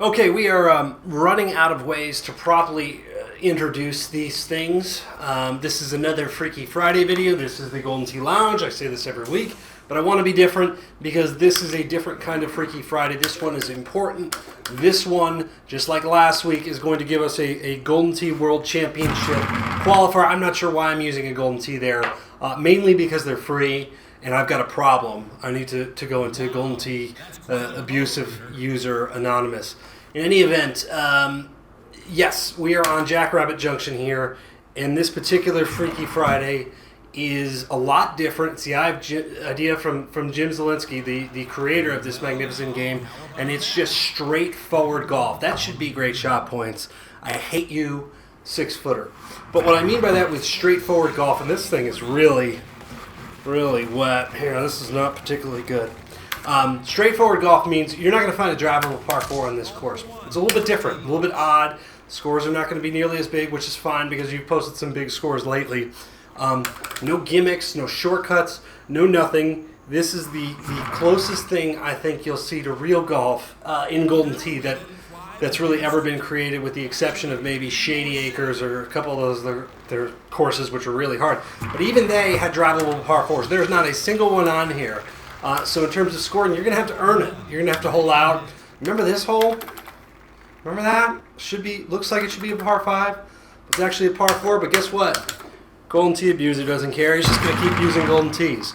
Okay, we are running out of ways to properly introduce these things. This is another Freaky Friday video. This is the Golden Tee Lounge. I say this every week, but I want to be different because this is a different kind of Freaky Friday. This one is important. This one, just like last week, is going to give us a Golden Tee World Championship qualifier. I'm not sure why I'm using a Golden Tee there, mainly because they're free. And I've got a problem. I need to go into Golden Tee Abusive User Anonymous. In any event, yes, we are on Jackrabbit Junction here, and this particular Freaky Friday is a lot different. It's the idea from Jim Zielinski, the creator of this magnificent game, and it's just straightforward golf. That should be great shot points. I hate you, 6-footer. But what I mean by that with straightforward golf, and this thing is really wet here. This is not particularly good. Straightforward golf means you're not going to find a drivable par 4 on this course. It's a little bit different, a little bit odd. Scores are not going to be nearly as big, which is fine because you've posted some big scores lately. No gimmicks, no shortcuts, no nothing. This is the closest thing I think you'll see to real golf in Golden Tee that's really ever been created, with the exception of maybe Shady Acres or a couple of those their courses which are really hard. But even they had drivable par 4s. There's not a single one on here. So in terms of scoring, you're going to have to earn it. You're going to have to hold out. Remember this hole? Remember that? Looks like it should be a par 5. It's actually a par 4, but guess what? Golden Tee abuser doesn't care. He's just going to keep using Golden Tees.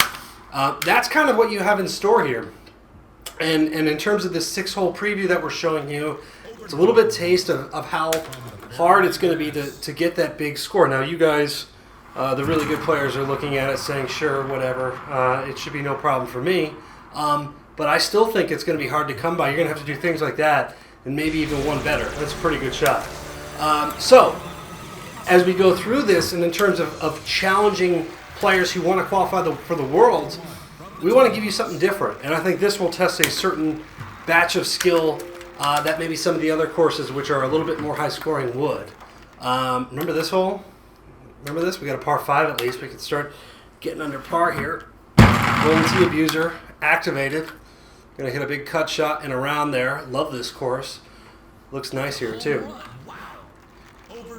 That's kind of what you have in store here. And in terms of this 6-hole preview that we're showing you, it's a little bit taste of how hard it's going to be to get that big score. Now, you guys, the really good players, are looking at it saying, sure, whatever, it should be no problem for me. But I still think it's going to be hard to come by. You're going to have to do things like that and maybe even one better. That's a pretty good shot. So, as we go through this, and in terms of challenging players who want to qualify for the Worlds, we want to give you something different. And I think this will test a certain batch of skill that maybe some of the other courses, which are a little bit more high scoring, would. Remember this hole? Remember this? We got a par 5 at least. We can start getting under par here. Golden Tee abuser activated. Gonna hit a big cut shot and around there. Love this course. Looks nice here too.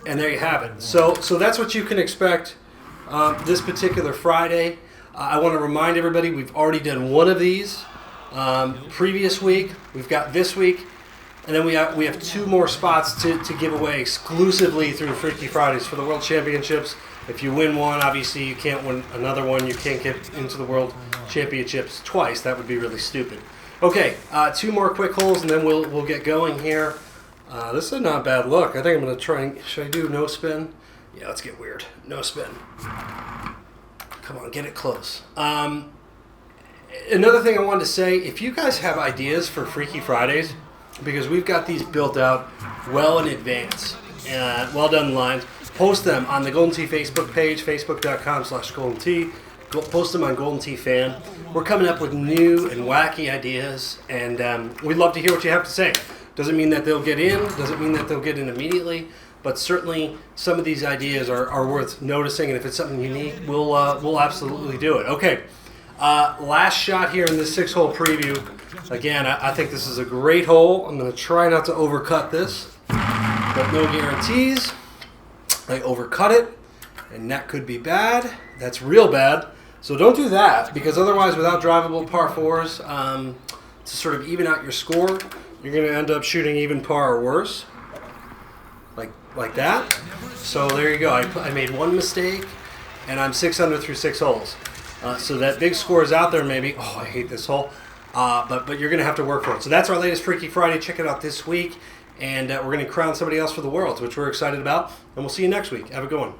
And there you have it. So that's what you can expect this particular Friday. I want to remind everybody we've already done one of these previous week. We've got this week. And then we have 2 more spots to give away exclusively through Freaky Fridays for the World Championships. If you win one, obviously you can't win another one. You can't get into the World Championships twice. That would be really stupid. Okay, 2 more quick holes, and then we'll get going here. This is not a bad look. I think I'm going to try and... Should I do no spin? Yeah, let's get weird. No spin. Come on, get it close. Another thing I wanted to say, if you guys have ideas for Freaky Fridays, because we've got these built out well in advance, well done lines, post them on the Golden Tee Facebook page, facebook.com/Golden Tee. Post them on Golden Tee Fan. We're coming up with new and wacky ideas, and we'd love to hear what you have to say. Doesn't mean that they'll get in, doesn't mean that they'll get in immediately, but certainly some of these ideas are worth noticing, and if it's something unique, we'll absolutely do it. Okay, last shot here in this 6-hole preview. Again, I think this is a great hole. I'm going to try not to overcut this, but no guarantees. I overcut it, and that could be bad. That's real bad. So don't do that, because otherwise, without drivable par 4s, to sort of even out your score, you're going to end up shooting even par or worse, like that. So there you go. I made one mistake, and I'm 6 under through 6 holes. So that big score is out there maybe. Oh, I hate this hole. But you're going to have to work for it. So that's our latest Freaky Friday. Check it out this week. And we're going to crown somebody else for the Worlds, which we're excited about. And we'll see you next week. Have a good one.